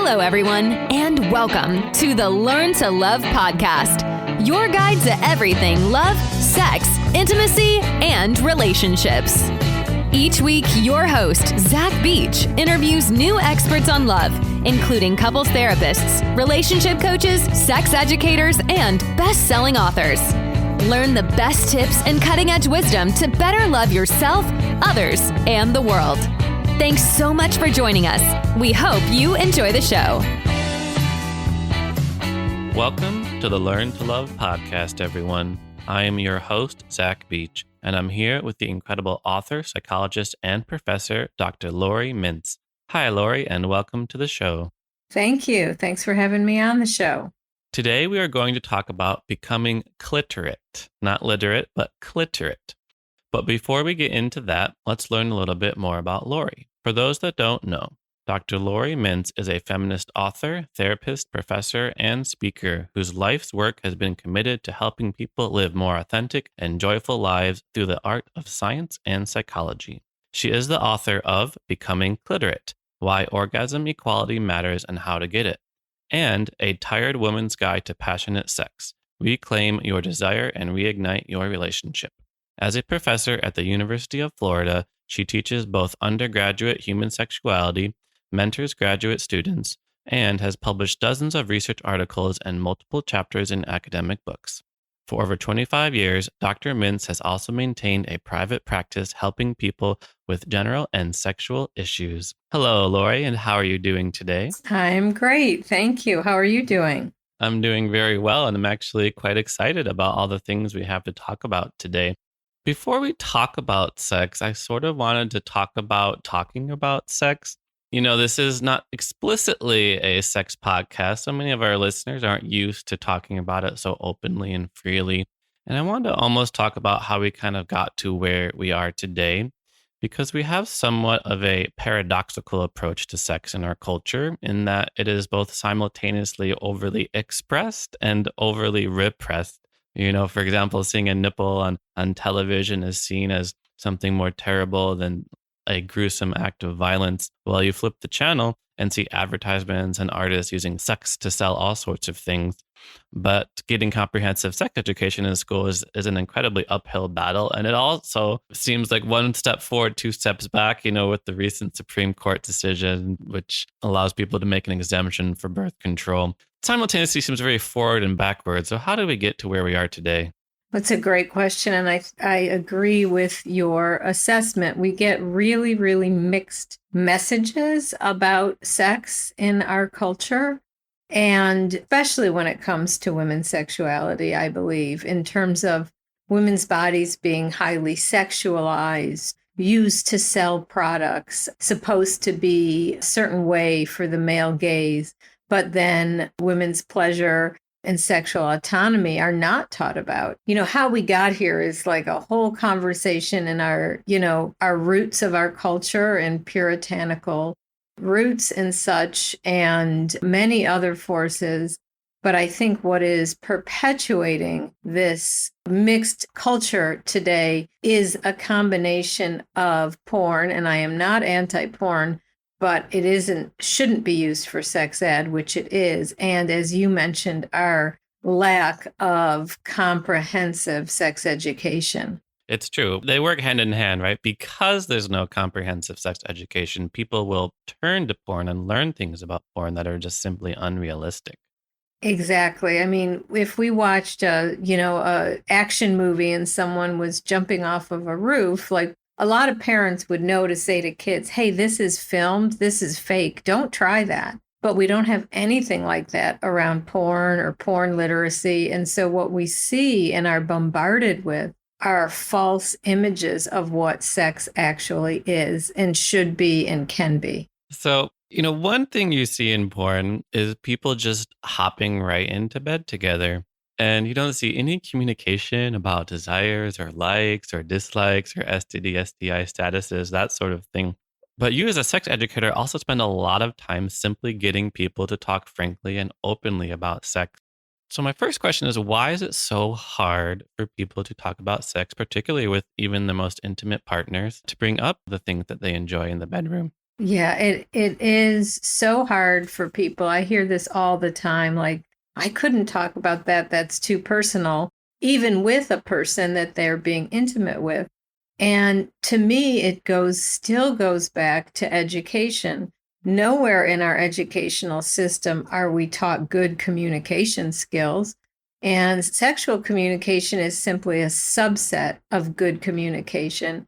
Hello, everyone, and welcome to the Learn to Love podcast, your guide to everything love, sex, intimacy, and relationships. Each week, your host, Zach Beach, interviews new experts on love, including couples therapists, relationship coaches, sex educators, and best-selling authors. Learn the best tips and cutting-edge wisdom to better love yourself, others, and the world. Thanks so much for joining us. We hope you enjoy the show. Welcome to the Learn to Love podcast, everyone. I am your host, Zach Beach, and I'm here with the incredible author, psychologist, and professor, Dr. Laurie Mintz. Hi, Laurie, and welcome to the show. Thank you. Thanks for having me on the show. Today, we are going to talk about becoming cliterate. Not literate, but cliterate. But before we get into that, let's learn a little bit more about Laurie. For those that don't know, Dr. Laurie Mintz is a feminist author, therapist, professor, and speaker whose life's work has been committed to helping people live more authentic and joyful lives through the art of science and psychology. She is the author of Becoming Cliterate: Why Orgasm Equality Matters and How to Get It, and A Tired Woman's Guide to Passionate Sex: Reclaim Your Desire and Reignite Your Relationship. As a professor at the University of Florida, she teaches both undergraduate human sexuality, mentors graduate students, and has published dozens of research articles and multiple chapters in academic books. For over 25 years, Dr. Mintz has also maintained a private practice helping people with general and sexual issues. Hello, Laurie, and how are you doing today? I'm great. Thank you. How are you doing? I'm doing very well, and I'm actually quite excited about all the things we have to talk about today. Before we talk about sex, I sort of wanted to talk about talking about sex. You know, this is not explicitly a sex podcast, so many of our listeners aren't used to talking about it so openly and freely. And I wanted to almost talk about how we kind of got to where we are today, because we have somewhat of a paradoxical approach to sex in our culture, in that it is both simultaneously overly expressed and overly repressed. You know, for example, seeing a nipple on television is seen as something more terrible than a gruesome act of violence. Well, you flip the channel and see advertisements and artists using sex to sell all sorts of things. But getting comprehensive sex education in school is an incredibly uphill battle. And it also seems like one step forward, two steps back, you know, with the recent Supreme Court decision, which allows people to make an exemption for birth control. Simultaneously seems very forward and backward. So how do we get to where we are today? That's a great question. And I agree with your assessment. We get really, really mixed messages about sex in our culture. And especially when it comes to women's sexuality, I believe, in terms of women's bodies being highly sexualized, used to sell products, supposed to be a certain way for the male gaze, but then women's pleasure and sexual autonomy are not taught about. You know, how we got here is like a whole conversation in our roots of our culture and puritanical roots and such, and many other forces. But I think what is perpetuating this mixed culture today is a combination of porn, and I am not anti-porn, but it shouldn't be used for sex ed, which it is. And as you mentioned, our lack of comprehensive sex education. It's true. They work hand in hand, right? Because there's no comprehensive sex education, people will turn to porn and learn things about porn that are just simply unrealistic. Exactly. I mean, if we watched a action movie and someone was jumping off of a roof, like a lot of parents would know to say to kids, hey, this is filmed, this is fake, don't try that. But we don't have anything like that around porn or porn literacy. And so what we see and are bombarded with are false images of what sex actually is and should be and can be. So, you know, one thing you see in porn is people just hopping right into bed together. And you don't see any communication about desires or likes or dislikes or STD, STI statuses, that sort of thing. But you as a sex educator also spend a lot of time simply getting people to talk frankly and openly about sex. So my first question is, why is it so hard for people to talk about sex, particularly with even the most intimate partners, to bring up the things that they enjoy in the bedroom? Yeah, it is so hard for people. I hear this all the time. Like, I couldn't talk about that. That's too personal, even with a person that they're being intimate with. And to me, still goes back to education. Nowhere in our educational system are we taught good communication skills. And sexual communication is simply a subset of good communication.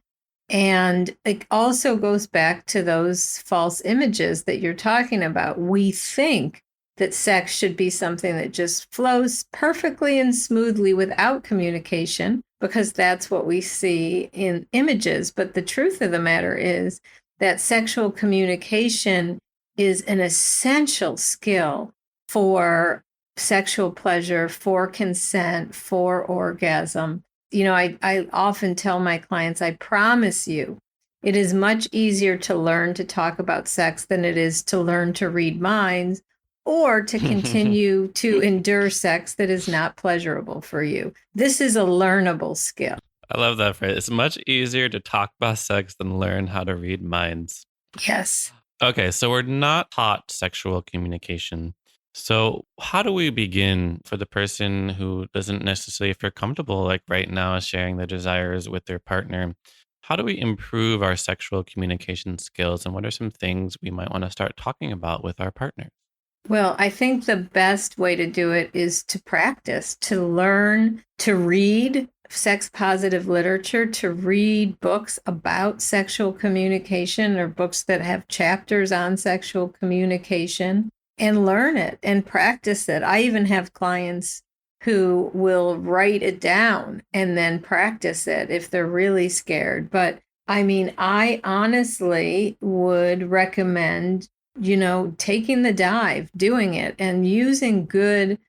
And it also goes back to those false images that you're talking about. We think that sex should be something that just flows perfectly and smoothly without communication, because that's what we see in images. But the truth of the matter is that sexual communication is an essential skill for sexual pleasure, for consent, for orgasm. I often tell my clients, I promise you, it is much easier to learn to talk about sex than it is to learn to read minds or to continue to endure sex that is not pleasurable for you. This is a learnable skill. I love that phrase. It's much easier to talk about sex than learn how to read minds. Yes. Okay, so we're not taught sexual communication. So, how do we begin for the person who doesn't necessarily feel comfortable, like right now, sharing their desires with their partner? How do we improve our sexual communication skills? And what are some things we might want to start talking about with our partner? Well, I think the best way to do it is to practice, to learn to read sex positive literature, to read books about sexual communication or books that have chapters on sexual communication, and learn it and practice it. I even have clients who will write it down and then practice it if they're really scared. But I mean, I honestly would recommend taking the dive, doing it, and using good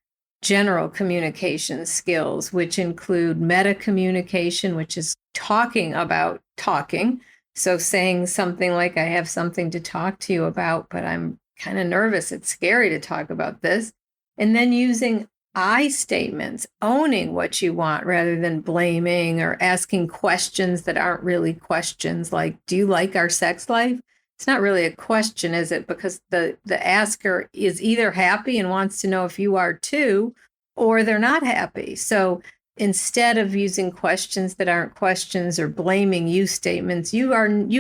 general communication skills, which include meta communication, which is talking about talking. So saying something like, I have something to talk to you about, but I'm kind of nervous. It's scary to talk about this. And then using I statements, owning what you want rather than blaming or asking questions that aren't really questions, like, do you like our sex life? It's not really a question, is it? Because the asker is either happy and wants to know if you are too, or they're not happy. So instead of using questions that aren't questions or blaming you statements, you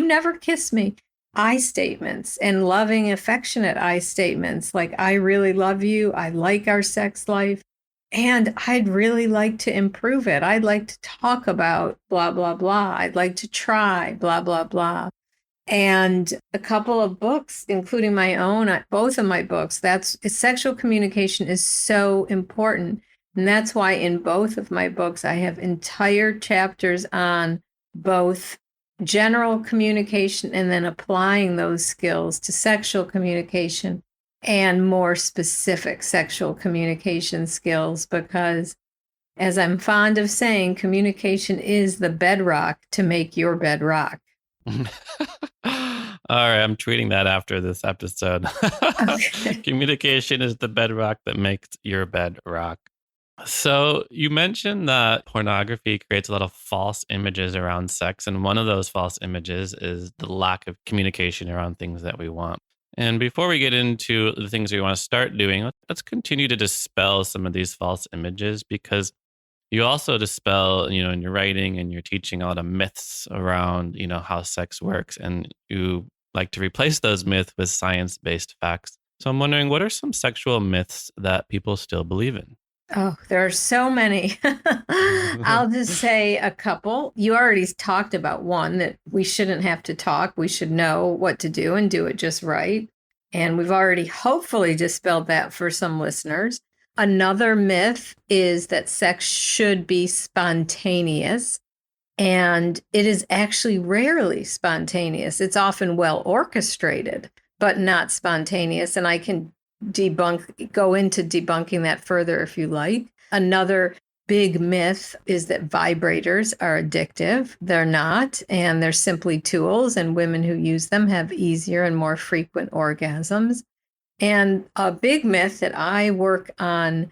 never kiss me. I statements and loving, affectionate I statements like, I really love you. I like our sex life. And I'd really like to improve it. I'd like to talk about blah, blah, blah. I'd like to try blah, blah, blah. And a couple of books, including my own, both of my books, sexual communication is so important. And that's why in both of my books, I have entire chapters on both general communication and then applying those skills to sexual communication and more specific sexual communication skills, because as I'm fond of saying, communication is the bedrock to make your bed rock. All right, I'm tweeting that after this episode. Okay. Communication is the bedrock that makes your bed rock. So you mentioned that pornography creates a lot of false images around sex. And one of those false images is the lack of communication around things that we want. And before we get into the things we want to start doing, let's continue to dispel some of these false images, because you also dispel, in your writing and your teaching, a lot of myths around, how sex works. And you like to replace those myths with science-based facts. So I'm wondering, what are some sexual myths that people still believe in? Oh, there are so many. I'll just say a couple. You already talked about one, that we shouldn't have to talk. We should know what to do and do it just right. And we've already hopefully dispelled that for some listeners. Another myth is that sex should be spontaneous, and it is actually rarely spontaneous. It's often well orchestrated, but not spontaneous. And I can go into debunking that further if you like. Another big myth is that vibrators are addictive. They're not, and they're simply tools, and women who use them have easier and more frequent orgasms. And a big myth that I work on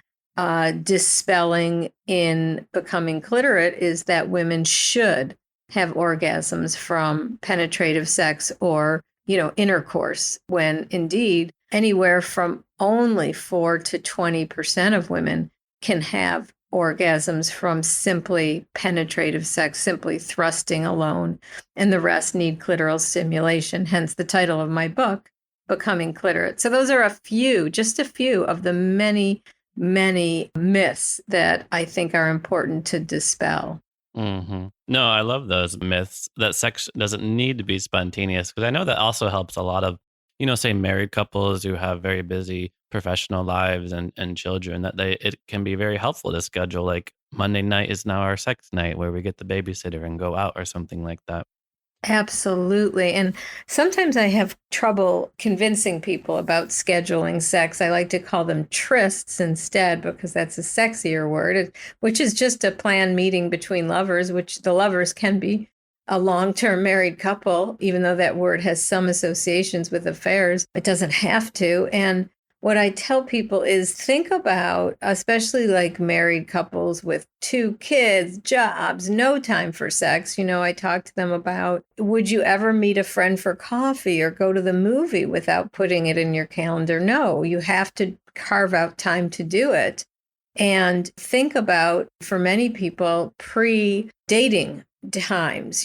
dispelling in Becoming Cliterate is that women should have orgasms from penetrative sex or intercourse, when indeed anywhere from only 4 to 20% of women can have orgasms from simply penetrative sex, simply thrusting alone, and the rest need clitoral stimulation, hence the title of my book, Becoming Cliterate. So those are just a few of the many, many myths that I think are important to dispel. No, I love those myths that sex doesn't need to be spontaneous, because I know that also helps a lot of, say married couples who have very busy professional lives and children, that it can be very helpful to schedule like Monday night is now our sex night where we get the babysitter and go out or something like that. Absolutely. And sometimes I have trouble convincing people about scheduling sex. I like to call them trysts instead, because that's a sexier word, which is just a planned meeting between lovers, which the lovers can be a long-term married couple, even though that word has some associations with affairs. It doesn't have to. And what I tell people is think about, especially like married couples with 2 kids, jobs, no time for sex. I talk to them about, would you ever meet a friend for coffee or go to the movie without putting it in your calendar? No, you have to carve out time to do it. And think about, for many people, pre-dating times,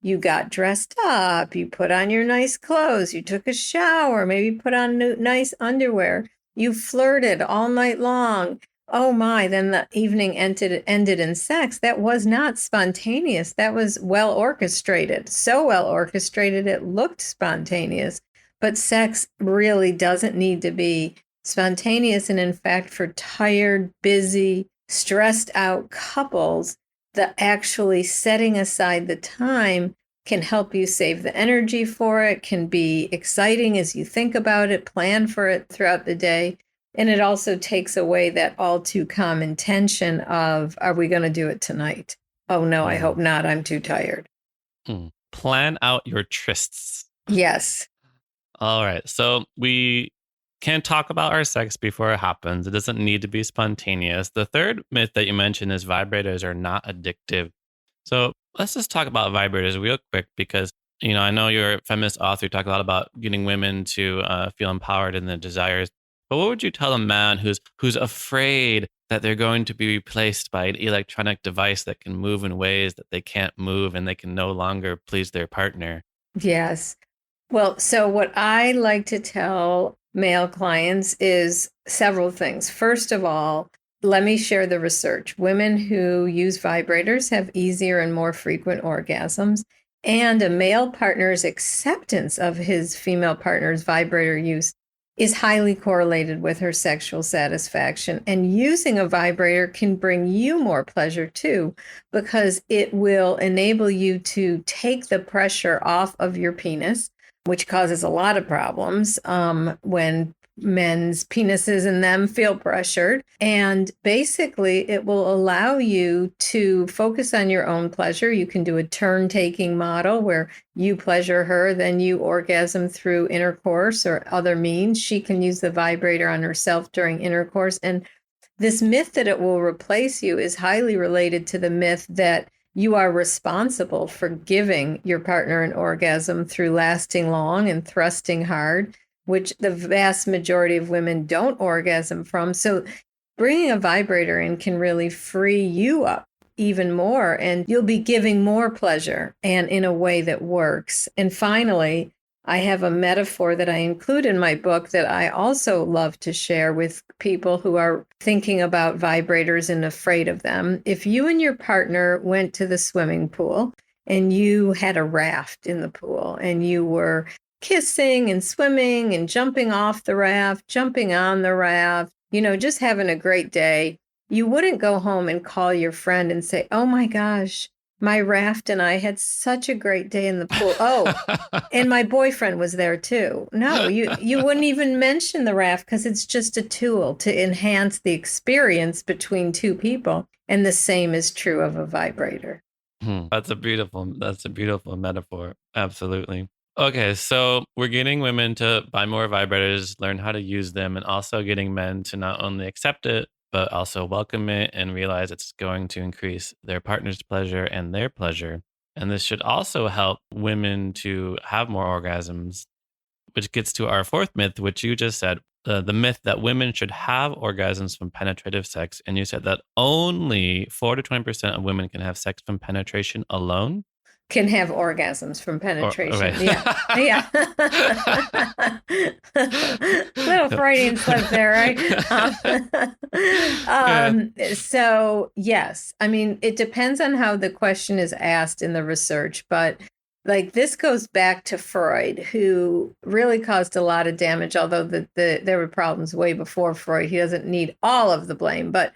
you got dressed up, you put on your nice clothes, you took a shower, maybe put on nice underwear, you flirted all night long. Oh my, then the evening ended in sex. That was not spontaneous. That was well orchestrated. So well orchestrated, it looked spontaneous. But sex really doesn't need to be spontaneous. And in fact, for tired, busy, stressed out couples, the actually setting aside the time can help you save the energy for it, can be exciting as you think about it, plan for it throughout the day. And it also takes away that all too common tension of, are we going to do it tonight? Oh no, I hope not. I'm too tired. Plan out your trysts. Yes. All right. So we can talk about our sex before it happens. It doesn't need to be spontaneous. The third myth that you mentioned is vibrators are not addictive. So let's just talk about vibrators real quick, because, I know you're a feminist author. You talk a lot about getting women to feel empowered in their desires. But what would you tell a man who's afraid that they're going to be replaced by an electronic device that can move in ways that they can't move and they can no longer please their partner? Yes. Well, so what I like to tell male clients is several things. First of all, let me share the research. Women who use vibrators have easier and more frequent orgasms, and a male partner's acceptance of his female partner's vibrator use is highly correlated with her sexual satisfaction. And using a vibrator can bring you more pleasure too, because it will enable you to take the pressure off of your penis, which causes a lot of problems when men's penises and them feel pressured. And basically, it will allow you to focus on your own pleasure. You can do a turn-taking model where you pleasure her, then you orgasm through intercourse or other means. She can use the vibrator on herself during intercourse. And this myth that it will replace you is highly related to the myth that you are responsible for giving your partner an orgasm through lasting long and thrusting hard, which the vast majority of women don't orgasm from. So bringing a vibrator in can really free you up even more, and you'll be giving more pleasure and in a way that works. And finally, I have a metaphor that I include in my book that I also love to share with people who are thinking about vibrators and afraid of them. If you and your partner went to the swimming pool and you had a raft in the pool and you were kissing and swimming and jumping off the raft, jumping on the raft, just having a great day, you wouldn't go home and call your friend and say, oh my gosh, my raft and I had such a great day in the pool. Oh, and my boyfriend was there too. No, you wouldn't even mention the raft, because it's just a tool to enhance the experience between two people. And the same is true of a vibrator. That's a beautiful metaphor. Absolutely. Okay, so we're getting women to buy more vibrators, learn how to use them, and also getting men to not only accept it, but also welcome it and realize it's going to increase their partner's pleasure and their pleasure. And this should also help women to have more orgasms, which gets to our fourth myth, which you just said, the myth that women should have orgasms from penetrative sex. And you said that only 4 to 20% of women can have sex from penetration alone. Can have orgasms from penetration. Okay. Yeah. Little Freudian slip there, right? So, yes. I mean, it depends on how the question is asked in the research, but like this goes back to Freud, who really caused a lot of damage, although there were problems way before Freud. He doesn't need all of the blame, but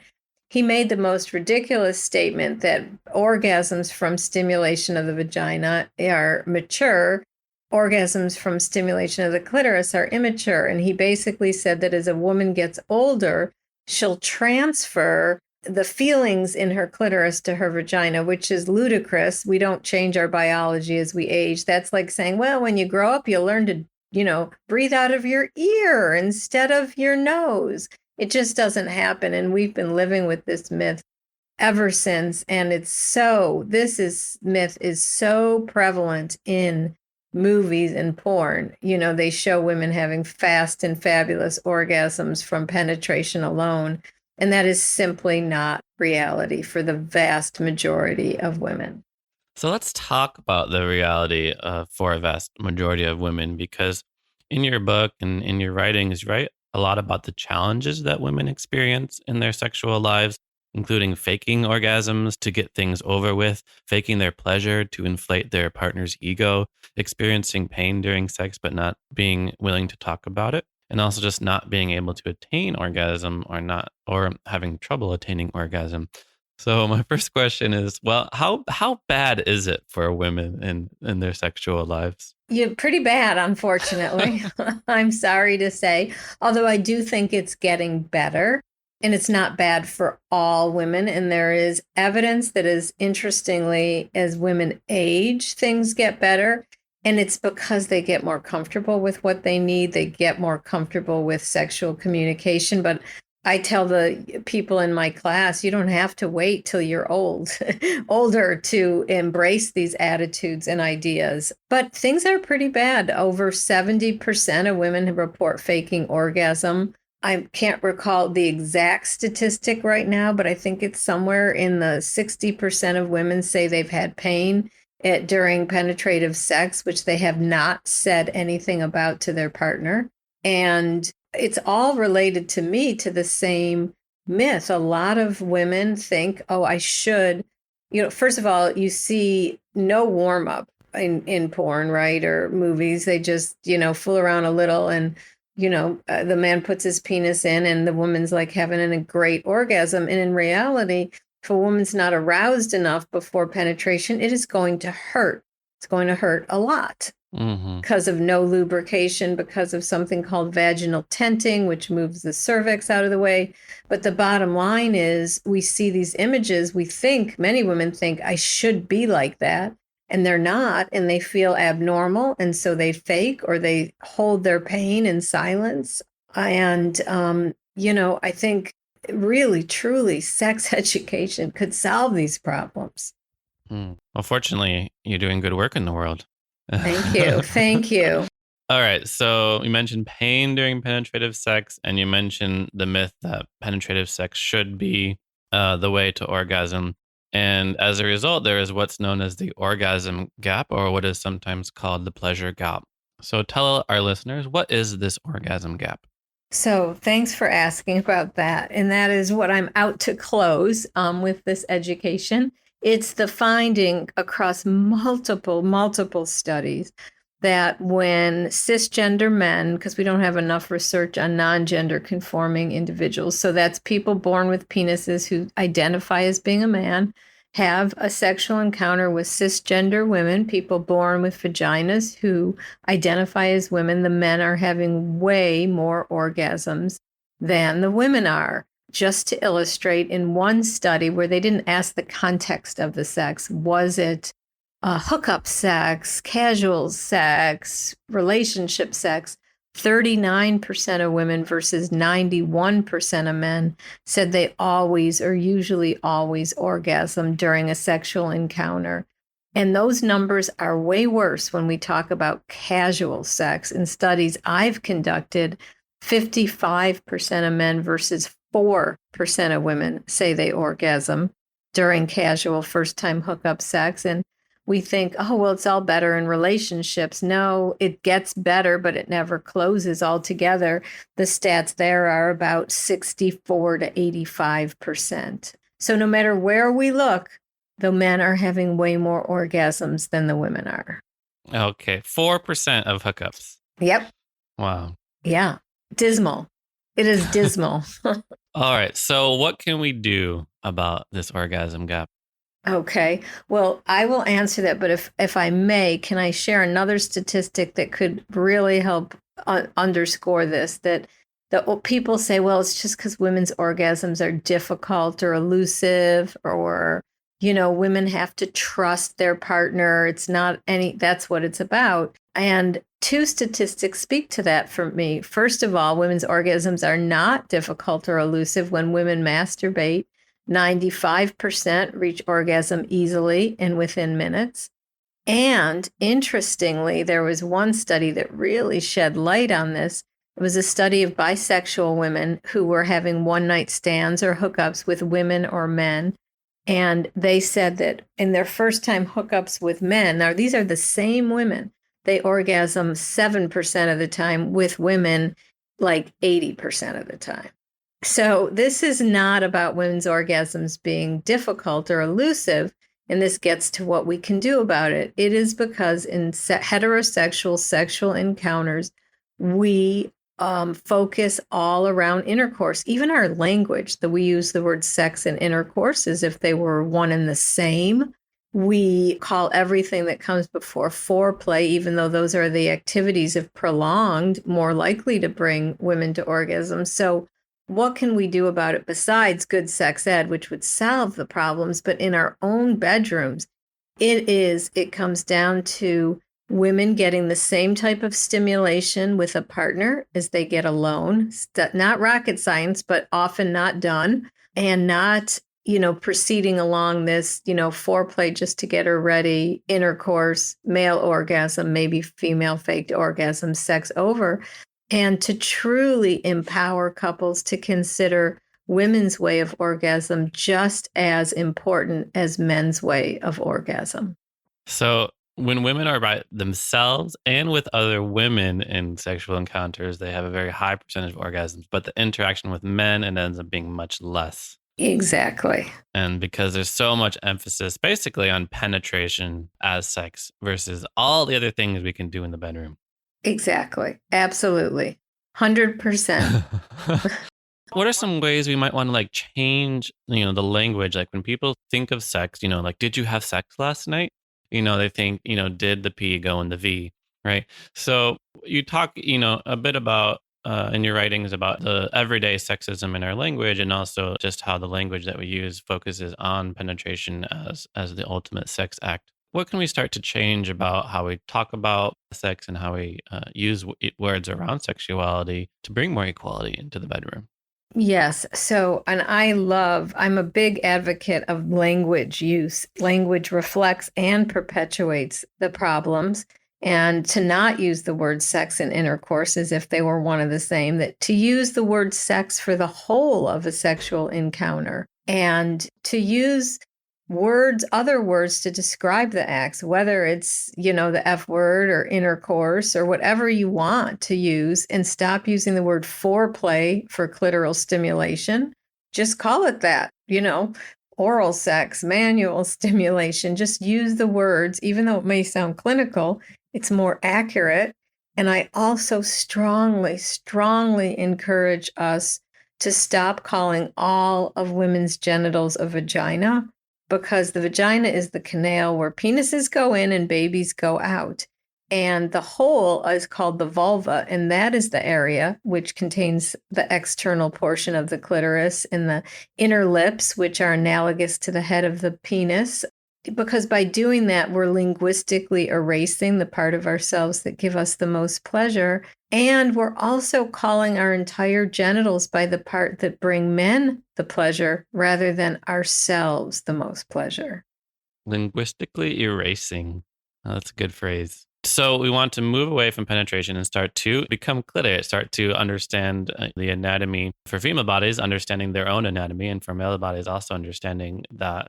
he made the most ridiculous statement that orgasms from stimulation of the vagina are mature, orgasms from stimulation of the clitoris are immature. And he basically said that as a woman gets older, she'll transfer the feelings in her clitoris to her vagina, which is ludicrous. We don't change our biology as we age. That's like saying, well, when you grow up, you'll learn to, breathe out of your ear instead of your nose. It just doesn't happen. And we've been living with this myth ever since. And myth is so prevalent in movies and porn. They show women having fast and fabulous orgasms from penetration alone. And that is simply not reality for the vast majority of women. So let's talk about the reality for a vast majority of women, because in your book and in your writings, you write a lot about the challenges that women experience in their sexual lives, including faking orgasms to get things over with, faking their pleasure to inflate their partner's ego, experiencing pain during sex but not being willing to talk about it, and also just not being able to attain orgasm or having trouble attaining orgasm. So my first question is, well, how bad is it for women in their sexual lives? Yeah, pretty bad, unfortunately. I'm sorry to say, although I do think it's getting better, and it's not bad for all women. And there is evidence that is, interestingly, as women age, things get better. And it's because they get more comfortable with what they need. They get more comfortable with sexual communication. But I tell the people in my class, you don't have to wait till you're older to embrace these attitudes and ideas. But things are pretty bad. Over 70% of women report faking orgasm. I can't recall the exact statistic right now, but I think it's somewhere in the 60% of women say they've had pain during penetrative sex, which they have not said anything about to their partner. And it's all related to me to the same myth. A lot of women think, oh, I should, first of all, you see no warm up in porn, right? Or movies. They just, fool around a little and, the man puts his penis in and the woman's like having a great orgasm. And in reality, if a woman's not aroused enough before penetration, it is going to hurt. It's going to hurt a lot. Because of no lubrication, because of something called vaginal tenting, which moves the cervix out of the way. But the bottom line is we see these images. Many women think I should be like that, and they're not, and they feel abnormal. And so they fake or they hold their pain in silence. And, I think really, truly, sex education could solve these problems. Well, fortunately, you're doing good work in the world. Thank you. Thank you. All right. So you mentioned pain during penetrative sex, and you mentioned the myth that penetrative sex should be the way to orgasm. And as a result, there is what's known as the orgasm gap, or what is sometimes called the pleasure gap. So tell our listeners, what is this orgasm gap? So thanks for asking about that. And that is what I'm out to close with this education. It's the finding across multiple studies that when cisgender men, because we don't have enough research on non-gender conforming individuals, so that's people born with penises who identify as being a man, have a sexual encounter with cisgender women, people born with vaginas who identify as women, the men are having way more orgasms than the women are. Just to illustrate, in one study where they didn't ask the context of the sex, was it hookup sex, casual sex, relationship sex, 39% of women versus 91% of men said they always or usually always orgasm during a sexual encounter. And those numbers are way worse when we talk about casual sex. In studies I've conducted, 55% of men versus 4% of women say they orgasm during casual first-time hookup sex. And we think, oh, well, it's all better in relationships. No, it gets better, but it never closes altogether. The stats there are about 64 to 85%. So no matter where we look, the men are having way more orgasms than the women are. Okay. 4% of hookups. Yep. Wow. Yeah. Dismal. It is dismal. All right. So what can we do about this orgasm gap? Okay. Well, I will answer that. But if I may, can I share another statistic that could really help underscore this? That people say, well, it's just because women's orgasms are difficult or elusive, or, women have to trust their partner. It's not that's what it's about. And two statistics speak to that for me. First of all, women's orgasms are not difficult or elusive. When women masturbate, 95% reach orgasm easily and within minutes. And interestingly, there was one study that really shed light on this. It was a study of bisexual women who were having one-night stands or hookups with women or men. And they said that in their first-time hookups with men, now these are the same women, they orgasm 7% of the time, with women like 80% of the time. So this is not about women's orgasms being difficult or elusive, and this gets to what we can do about it. It is because in heterosexual sexual encounters, we focus all around intercourse. Even our language, that we use the word sex and intercourse as if they were one and the same. We call everything that comes before foreplay, even though those are the activities if prolonged, more likely to bring women to orgasm. So what can we do about it besides good sex ed, which would solve the problems? But in our own bedrooms, it comes down to women getting the same type of stimulation with a partner as they get alone. Not rocket science, but often not done, and not, proceeding along this, foreplay just to get her ready, intercourse, male orgasm, maybe female faked orgasm, sex over. And to truly empower couples to consider women's way of orgasm just as important as men's way of orgasm. So when women are by themselves and with other women in sexual encounters, they have a very high percentage of orgasms, but the interaction with men, it ends up being much less. Exactly. And because there's so much emphasis basically on penetration as sex versus all the other things we can do in the bedroom. Exactly. Absolutely. 100%. What are some ways we might want to change, the language? Like when people think of sex, did you have sex last night? They think, did the P go in the V, right? So you talk, a bit about in your writings about the everyday sexism in our language, and also just how the language that we use focuses on penetration as the ultimate sex act. What can we start to change about how we talk about sex and how we use words around sexuality to bring more equality into the bedroom? Yes. So, and I'm a big advocate of language use. Language reflects and perpetuates the problems. And to not use the word sex and intercourse as if they were one and the same, that to use the word sex for the whole of a sexual encounter, and to use other words to describe the acts, whether it's, the F word or intercourse or whatever you want to use, and stop using the word foreplay for clitoral stimulation. Just call it that, oral sex, manual stimulation. Just use the words, even though it may sound clinical, it's more accurate. And I also strongly, strongly encourage us to stop calling all of women's genitals a vagina, because the vagina is the canal where penises go in and babies go out. And the hole is called the vulva, and that is the area which contains the external portion of the clitoris and the inner lips, which are analogous to the head of the penis. Because by doing that, we're linguistically erasing the part of ourselves that give us the most pleasure. And we're also calling our entire genitals by the part that bring men the pleasure rather than ourselves the most pleasure. Linguistically erasing. Oh, that's a good phrase. So we want to move away from penetration and start to become cliterate, start to understand the anatomy for female bodies, understanding their own anatomy, and for male bodies, also understanding that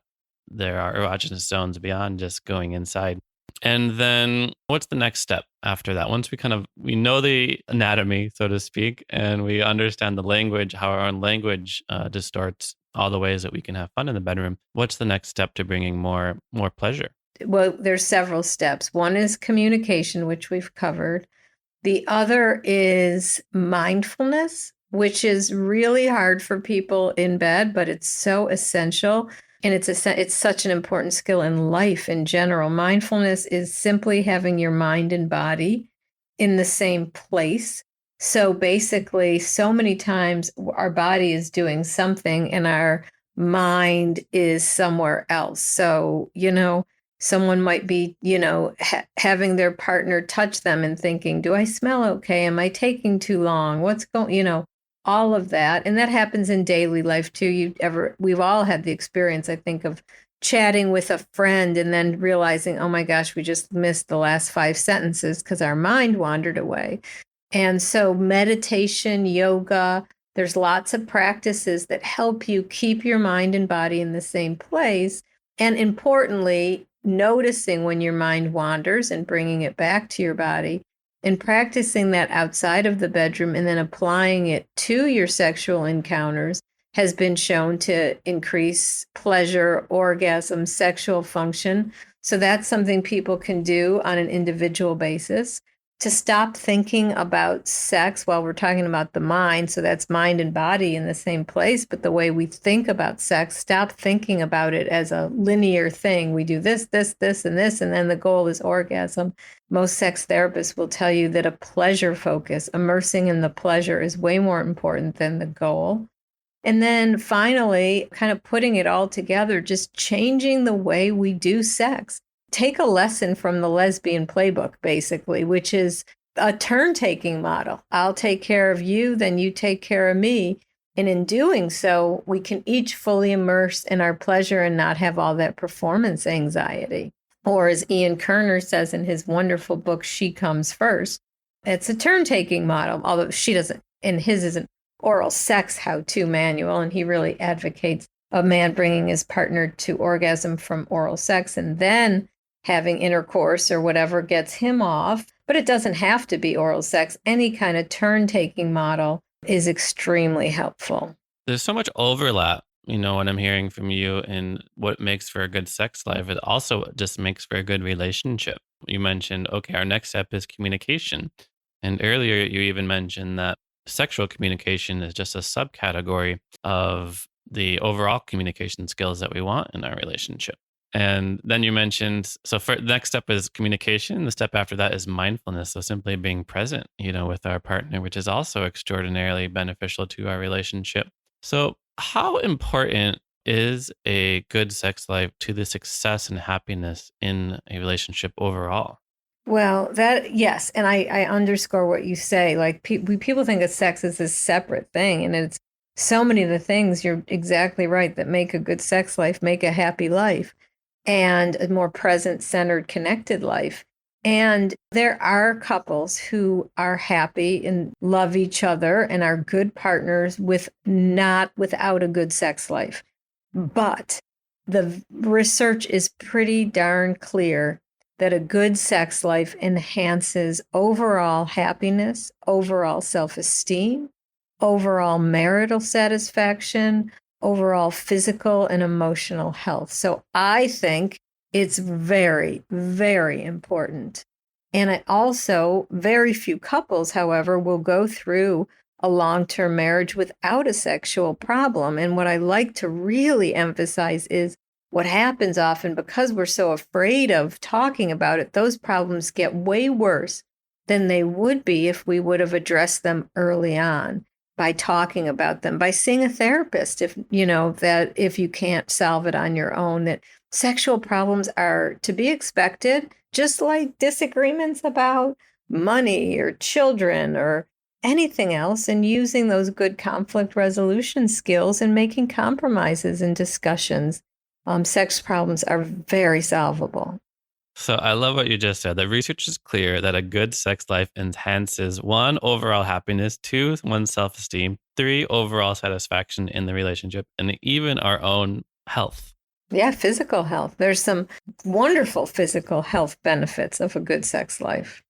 there are erogenous zones beyond just going inside. And then what's the next step after that? Once we know the anatomy, so to speak, and we understand the language, how our own language distorts all the ways that we can have fun in the bedroom, what's the next step to bringing more pleasure? Well, there's several steps. One is communication, which we've covered. The other is mindfulness, which is really hard for people in bed, but it's so essential. And it's such an important skill in life in general. Mindfulness is simply having your mind and body in the same place. So basically, so many times our body is doing something and our mind is somewhere else. So, someone might be, having their partner touch them and thinking, do I smell okay? Am I taking too long? What's going, all of that. And that happens in daily life too. We've all had the experience, I think, of chatting with a friend and then realizing, oh my gosh, we just missed the last 5 sentences because our mind wandered away. And so meditation, yoga, there's lots of practices that help you keep your mind and body in the same place. And importantly, noticing when your mind wanders and bringing it back to your body and practicing that outside of the bedroom and then applying it to your sexual encounters has been shown to increase pleasure, orgasm, sexual function. So that's something people can do on an individual basis. To stop thinking about sex while we're talking about the mind, so that's mind and body in the same place, but the way we think about sex, stop thinking about it as a linear thing. We do this, this, this, and this, and then the goal is orgasm. Most sex therapists will tell you that a pleasure focus, immersing in the pleasure, is way more important than the goal. And then finally, kind of putting it all together, just changing the way we do sex. Take a lesson from the lesbian playbook, basically, which is a turn-taking model. I'll take care of you, then you take care of me. And in doing so, we can each fully immerse in our pleasure and not have all that performance anxiety. Or as Ian Kerner says in his wonderful book, She Comes First, it's a turn-taking model, although she doesn't, and his is an oral sex how-to manual, and he really advocates a man bringing his partner to orgasm from oral sex and then having intercourse or whatever gets him off. But it doesn't have to be oral sex. Any kind of turn-taking model is extremely helpful. There's so much overlap, what I'm hearing from you and what makes for a good sex life. It also just makes for a good relationship. You mentioned, okay, our next step is communication. And earlier you even mentioned that sexual communication is just a subcategory of the overall communication skills that we want in our relationship. And then you mentioned, so the next step is communication. The step after that is mindfulness. So simply being present, with our partner, which is also extraordinarily beneficial to our relationship. So how important is a good sex life to the success and happiness in a relationship overall? Well, yes. And I underscore what you say. Like people think of sex as this separate thing. And it's so many of the things, you're exactly right, that make a good sex life, make a happy life, and a more present, centered, connected life. And there are couples who are happy and love each other and are good partners without a good sex life. But the research is pretty darn clear that a good sex life enhances overall happiness, overall self-esteem, overall marital satisfaction, overall physical and emotional health. So I think it's very, very important. And very few couples, however, will go through a long-term marriage without a sexual problem. And what I like to really emphasize is what happens often, because we're so afraid of talking about it, those problems get way worse than they would be if we would have addressed them early on by talking about them, by seeing a therapist, if you can't solve it on your own, that sexual problems are to be expected, just like disagreements about money or children or anything else, and using those good conflict resolution skills and making compromises and discussions sex problems are very solvable. So I love what you just said. The research is clear that a good sex life enhances one, overall happiness, two, one's self-esteem, three, overall satisfaction in the relationship, and even our own health. Yeah, physical health. There's some wonderful physical health benefits of a good sex life.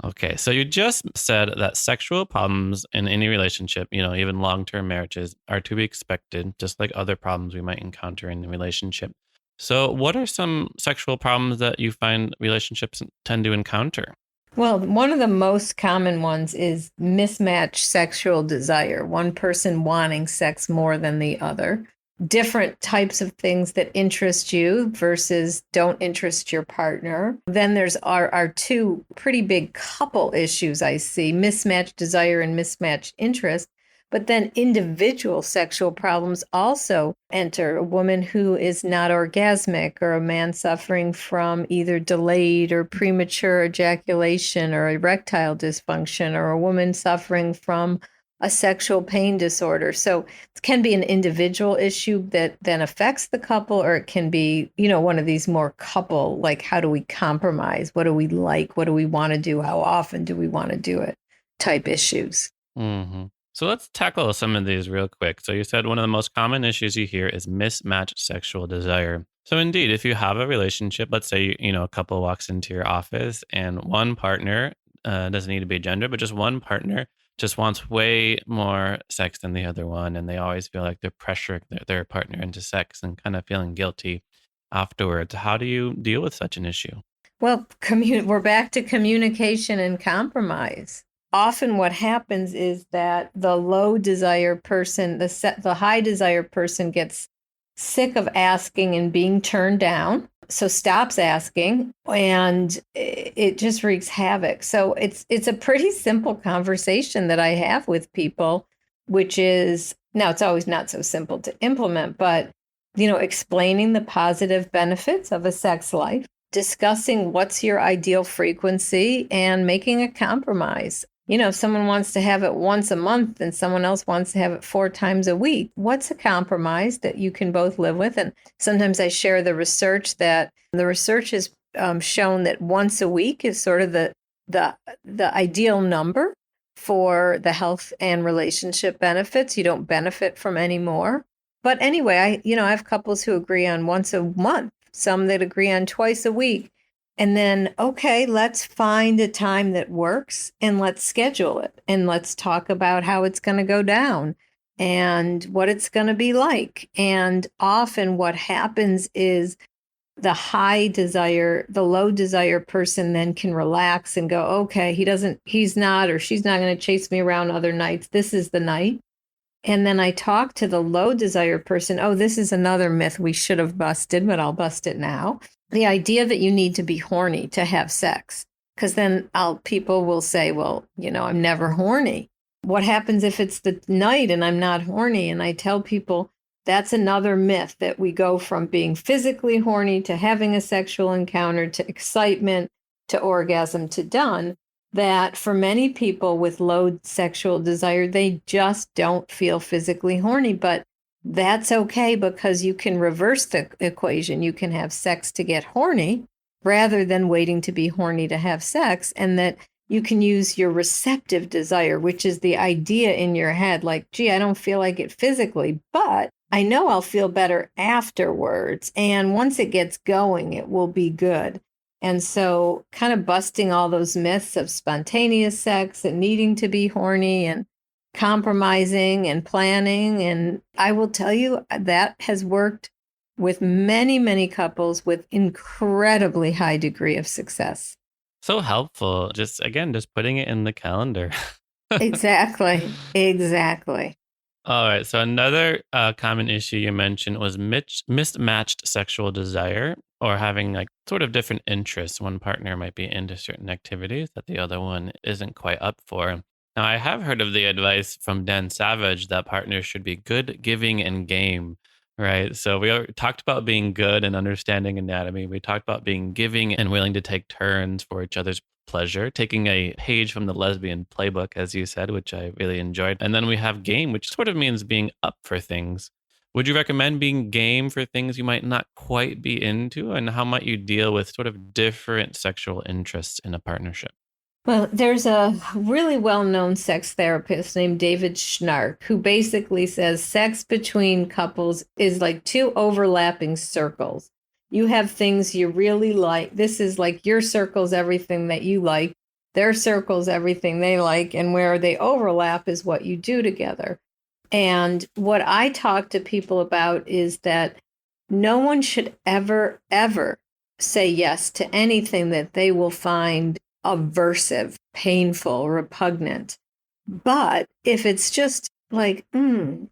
Okay, so you just said that sexual problems in any relationship, even long-term marriages, are to be expected, just like other problems we might encounter in a relationship. So, what are some sexual problems that you find relationships tend to encounter? Well, one of the most common ones is mismatched sexual desire, one person wanting sex more than the other. Different types of things that interest you versus don't interest your partner. Then there's our two pretty big couple issues I see, mismatched desire and mismatched interest. But then individual sexual problems also enter. A woman who is not orgasmic, or a man suffering from either delayed or premature ejaculation or erectile dysfunction, or a woman suffering from a sexual pain disorder. So it can be an individual issue that then affects the couple, or it can be, one of these more couple, like, how do we compromise? What do we like? What do we want to do? How often do we want to do it? Type issues. Mm-hmm. So let's tackle some of these real quick. So you said one of the most common issues you hear is mismatched sexual desire. So indeed, if you have a relationship, let's say, a couple walks into your office and one partner, doesn't need to be gender, but just one partner just wants way more sex than the other one. And they always feel like they're pressuring their partner into sex and kind of feeling guilty afterwards. How do you deal with such an issue? Well, we're back to communication and compromise. Often what happens is that the low desire person, the high desire person gets sick of asking and being turned down, so stops asking, and it just wreaks havoc. So it's a pretty simple conversation that I have with people, which is, now it's always not so simple to implement, but explaining the positive benefits of a sex life, discussing what's your ideal frequency, and making a compromise. If someone wants to have it once a month and someone else wants to have it 4 times a week, what's a compromise that you can both live with? And sometimes I share the research has shown that once a week is sort of the ideal number for the health and relationship benefits. You don't benefit from any more. But anyway, I have couples who agree on once a month, some that agree on twice a week. And then, okay, let's find a time that works and let's schedule it. And let's talk about how it's going to go down and what it's going to be like. And often what happens is the low desire person then can relax and go, okay, he's not, or she's not going to chase me around other nights. This is the night. And then I talk to the low desire person. Oh, this is another myth we should have busted, but I'll bust it now. The idea that you need to be horny to have sex, because then people will say, well, I'm never horny. What happens if it's the night and I'm not horny? And I tell people that's another myth, that we go from being physically horny to having a sexual encounter to excitement to orgasm to done. That for many people with low sexual desire, they just don't feel physically horny. But that's okay, because you can reverse the equation. You can have sex to get horny rather than waiting to be horny to have sex. And that you can use your receptive desire, which is the idea in your head, like, gee, I don't feel like it physically, but I know I'll feel better afterwards. And once it gets going, it will be good. And so kind of busting all those myths of spontaneous sex and needing to be horny and compromising and planning. And I will tell you that has worked with many, many couples with incredibly high degree of success. So helpful. Just putting it in the calendar. Exactly. All right. So another common issue you mentioned was mismatched sexual desire, or having like sort of different interests. One partner might be into certain activities that the other one isn't quite up for. Now, I have heard of the advice from Dan Savage that partners should be good, giving, and game, right? So we talked about being good and understanding anatomy. We talked about being giving and willing to take turns for each other's pleasure, taking a page from the lesbian playbook, as you said, which I really enjoyed. And then we have game, which sort of means being up for things. Would you recommend being game for things you might not quite be into? And how might you deal with sort of different sexual interests in a partnership? Well, there's a really well-known sex therapist named David Schnark who basically says sex between couples is like two overlapping circles. You have things you really like. This is like your circle's everything that you like. Their circle's everything they like. And where they overlap is what you do together. And what I talk to people about is that no one should ever, ever say yes to anything that they will find aversive, painful, repugnant. But if it's just like, I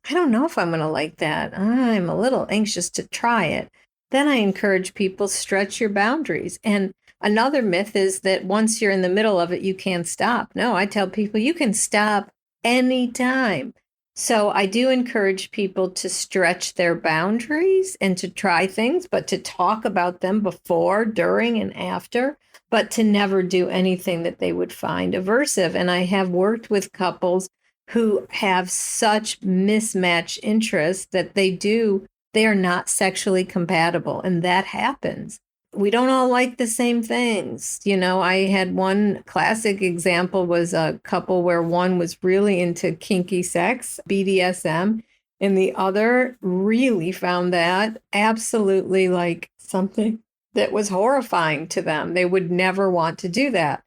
don't know if I'm going to like that, I'm a little anxious to try it, then I encourage people stretch your boundaries. And another myth is that once you're in the middle of it, you can't stop. No, I tell people you can stop anytime. So I do encourage people to stretch their boundaries and to try things, but to talk about them before, during, and after, but to never do anything that they would find aversive. And I have worked with couples who have such mismatched interests that they are not sexually compatible, and that happens. We don't all like the same things. I had one classic example was a couple where one was really into kinky sex, BDSM, and the other really found that absolutely like something that was horrifying to them. They would never want to do that.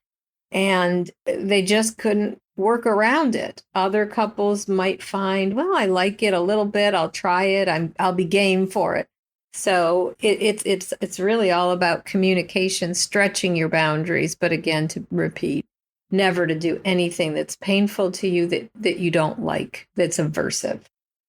And they just couldn't work around it. Other couples might find, well, I like it a little bit. I'll try it. I'll be game for it. So it's really all about communication, stretching your boundaries. But again, to repeat, never to do anything that's painful to you that you don't like, that's aversive.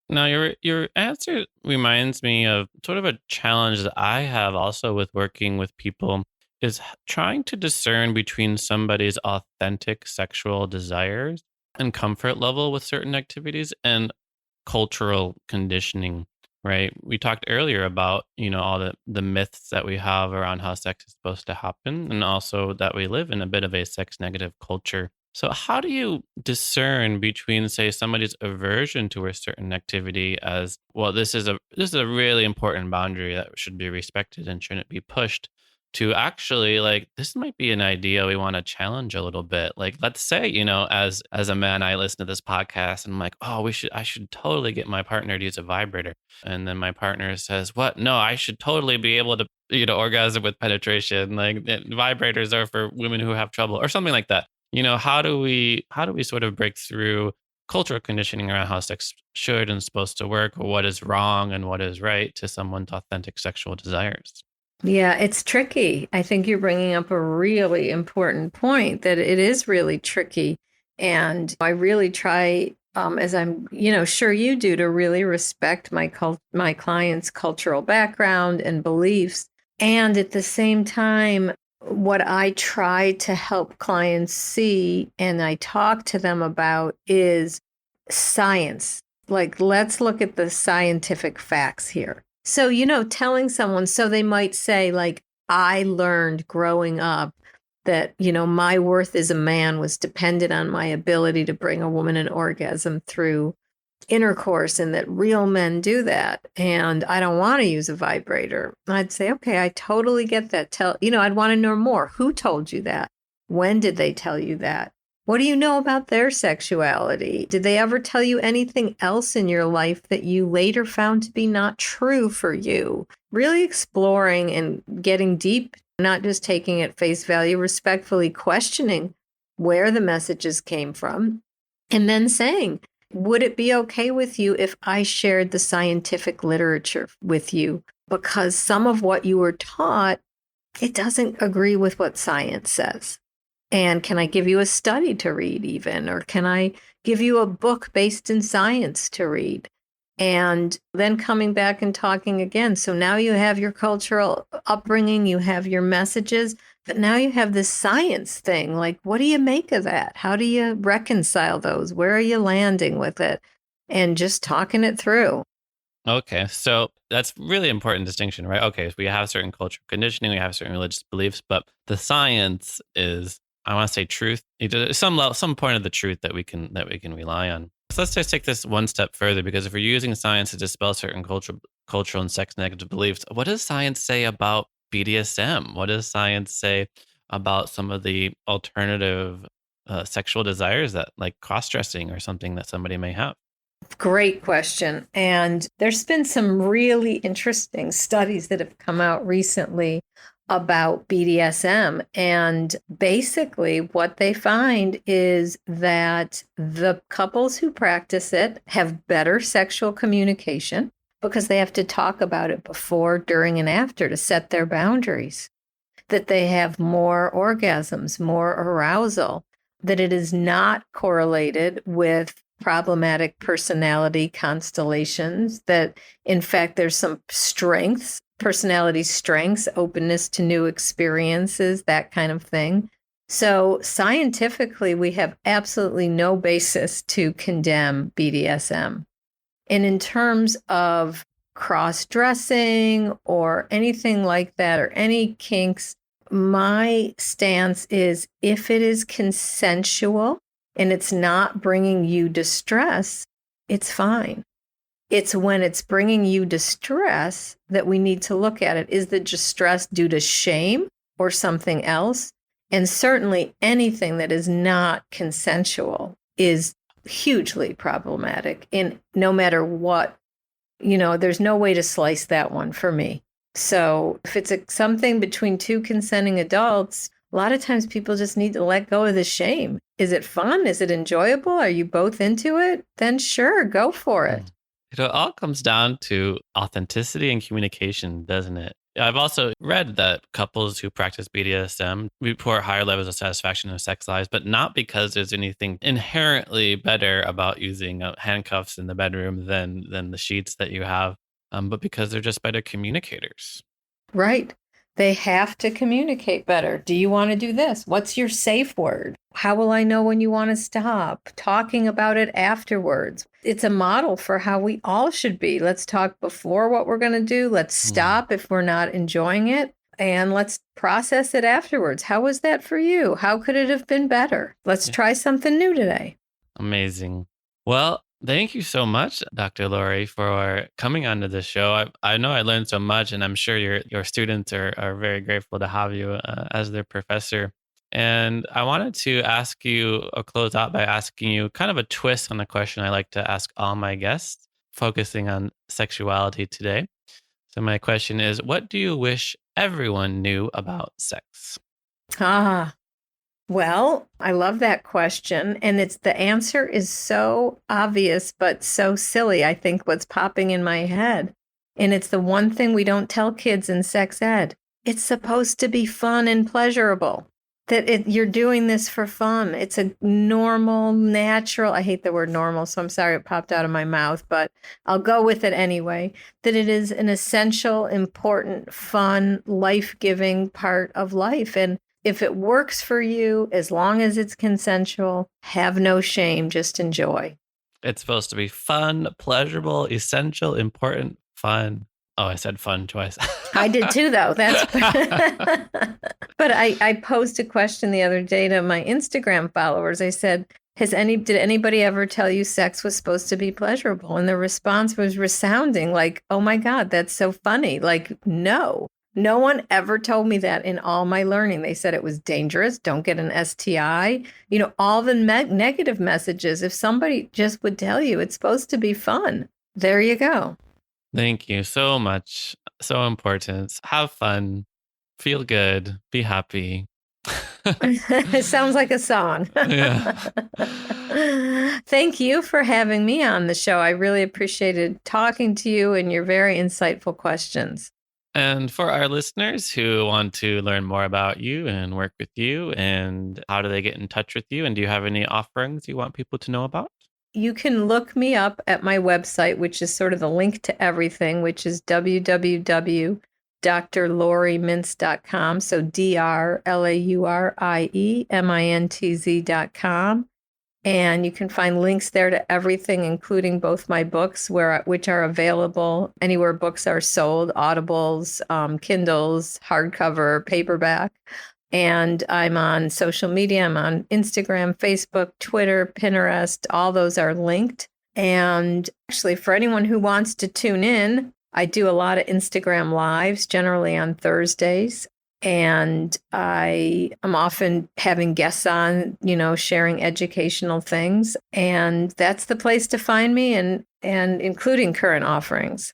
Now, your answer reminds me of sort of a challenge that I have also with working with people is trying to discern between somebody's authentic sexual desires and comfort level with certain activities and cultural conditioning, right? We talked earlier about, all the myths that we have around how sex is supposed to happen, and also that we live in a bit of a sex negative culture. So how do you discern between, say, somebody's aversion to a certain activity as, well, this is a really important boundary that should be respected and shouldn't be pushed, to actually like, this might be an idea we want to challenge a little bit. Like, let's say, as a man, I listen to this podcast and I'm like, oh, I should totally get my partner to use a vibrator. And then my partner says, what? No, I should totally be able to, orgasm with penetration. Like, vibrators are for women who have trouble or something like that. How do we sort of break through cultural conditioning around how sex should and supposed to work, or what is wrong and what is right to someone's authentic sexual desires? Yeah, it's tricky. I think you're bringing up a really important point, that it is really tricky. And I really try, as I'm, sure you do, to really respect my clients' cultural background and beliefs. And at the same time, what I try to help clients see and I talk to them about is science. Like, let's look at the scientific facts here. So, telling someone, so they might say, like, I learned growing up that, my worth as a man was dependent on my ability to bring a woman an orgasm through intercourse, and that real men do that. And I don't want to use a vibrator. I'd say, okay, I totally get that. I'd want to know more. Who told you that? When did they tell you that? What do you know about their sexuality? Did they ever tell you anything else in your life that you later found to be not true for you? Really exploring and getting deep, not just taking at face value, respectfully questioning where the messages came from, and then saying, would it be okay with you if I shared the scientific literature with you? Because some of what you were taught, it doesn't agree with what science says. And can I give you a study to read even? Or can I give you a book based in science to read? And then coming back and talking again. So now you have your cultural upbringing, you have your messages, but now you have this science thing. Like, what do you make of that? How do you reconcile those? Where are you landing with it? And just talking it through. Okay, so that's really important distinction, right? Okay, so we have certain cultural conditioning, we have certain religious beliefs, but the science is, I want to say, truth. Some point of the truth that we can rely on. So let's just take this one step further, because if we're using science to dispel certain cultural and sex negative beliefs, what does science say about BDSM? What does science say about some of the alternative sexual desires that, like cross-dressing or something that somebody may have? Great question. And there's been some really interesting studies that have come out recently about BDSM. And basically, what they find is that the couples who practice it have better sexual communication because they have to talk about it before, during, and after to set their boundaries. That they have more orgasms, more arousal, that it is not correlated with problematic personality constellations, that in fact there's some strengths, personality strengths, openness to new experiences, that kind of thing. So scientifically, we have absolutely no basis to condemn BDSM. And in terms of cross-dressing or anything like that, or any kinks, my stance is if it is consensual and it's not bringing you distress, it's fine. It's when it's bringing you distress that we need to look at it. Is the distress due to shame or something else? And certainly anything that is not consensual is hugely problematic. And no matter what, there's no way to slice that one for me. So if it's something between two consenting adults, a lot of times people just need to let go of the shame. Is it fun? Is it enjoyable? Are you both into it? Then sure, go for it. It all comes down to authenticity and communication, doesn't it? I've also read that couples who practice BDSM report higher levels of satisfaction in their sex lives, but not because there's anything inherently better about using handcuffs in the bedroom than the sheets that you have, but because they're just better communicators. Right. They have to communicate better. Do you want to do this? What's your safe word? How will I know when you want to stop? Talking about it afterwards. It's a model for how we all should be. Let's talk before what we're going to do. Let's stop if we're not enjoying it. And let's process it afterwards. How was that for you? How could it have been better? Let's try something new today. Amazing. Well, thank you so much, Dr. Laurie, for coming onto this show. I know I learned so much, and I'm sure your students are very grateful to have you as their professor. And I wanted to ask you, or close out by asking you kind of a twist on the question I like to ask all my guests, focusing on sexuality today. So my question is, what do you wish everyone knew about sex? Well, I love that question. And the answer is so obvious, but so silly, I think, what's popping in my head. And it's the one thing we don't tell kids in sex ed. It's supposed to be fun and pleasurable. That you're doing this for fun. It's a normal, natural, I hate the word normal, so I'm sorry it popped out of my mouth, but I'll go with it anyway, that it is an essential, important, fun, life-giving part of life. And if it works for you, as long as it's consensual, have no shame, just enjoy. It's supposed to be fun, pleasurable, essential, important, fun. Oh, I said fun twice. I did too, though. But I posed a question the other day to my Instagram followers. I said, did anybody ever tell you sex was supposed to be pleasurable? And the response was resounding, like, oh my God, that's so funny. Like, no one ever told me that in all my learning. They said it was dangerous. Don't get an STI. All the negative messages. If somebody just would tell you it's supposed to be fun, there you go. Thank you so much. So important. Have fun. Feel good. Be happy. It sounds like a song. Yeah. Thank you for having me on the show. I really appreciated talking to you and your very insightful questions. And for our listeners who want to learn more about you and work with you, and how do they get in touch with you? And do you have any offerings you want people to know about? You can look me up at my website, which is sort of the link to everything, which is www.drlauriemintz.com. So DRLAURIEMINTZ.com. And you can find links there to everything, including both my books, which are available anywhere books are sold, Audibles, Kindles, hardcover, paperback. And I'm on social media. I'm on Instagram, Facebook, Twitter, Pinterest. All those are linked. And actually, for anyone who wants to tune in, I do a lot of Instagram lives, generally on Thursdays. And I am often having guests on, sharing educational things. And that's the place to find me, and including current offerings.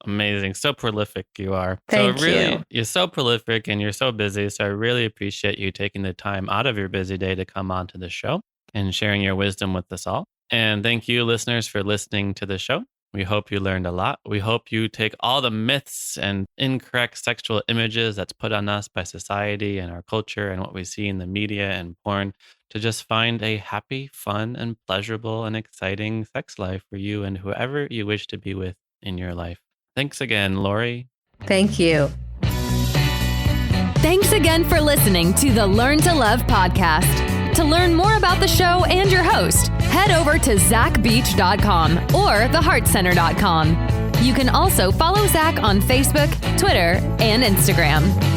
Amazing. So prolific you are. Thank you. You're so prolific and you're so busy. So I really appreciate you taking the time out of your busy day to come onto the show and sharing your wisdom with us all. And thank you, listeners, for listening to the show. We hope you learned a lot. We hope you take all the myths and incorrect sexual images that's put on us by society and our culture and what we see in the media and porn to just find a happy, fun, and pleasurable and exciting sex life for you and whoever you wish to be with in your life. Thanks again, Laurie. Thank you. Thanks again for listening to the Learn to Love podcast. To learn more about the show and your host, head over to zachbeach.com or theheartcenter.com. You can also follow Zach on Facebook, Twitter, and Instagram.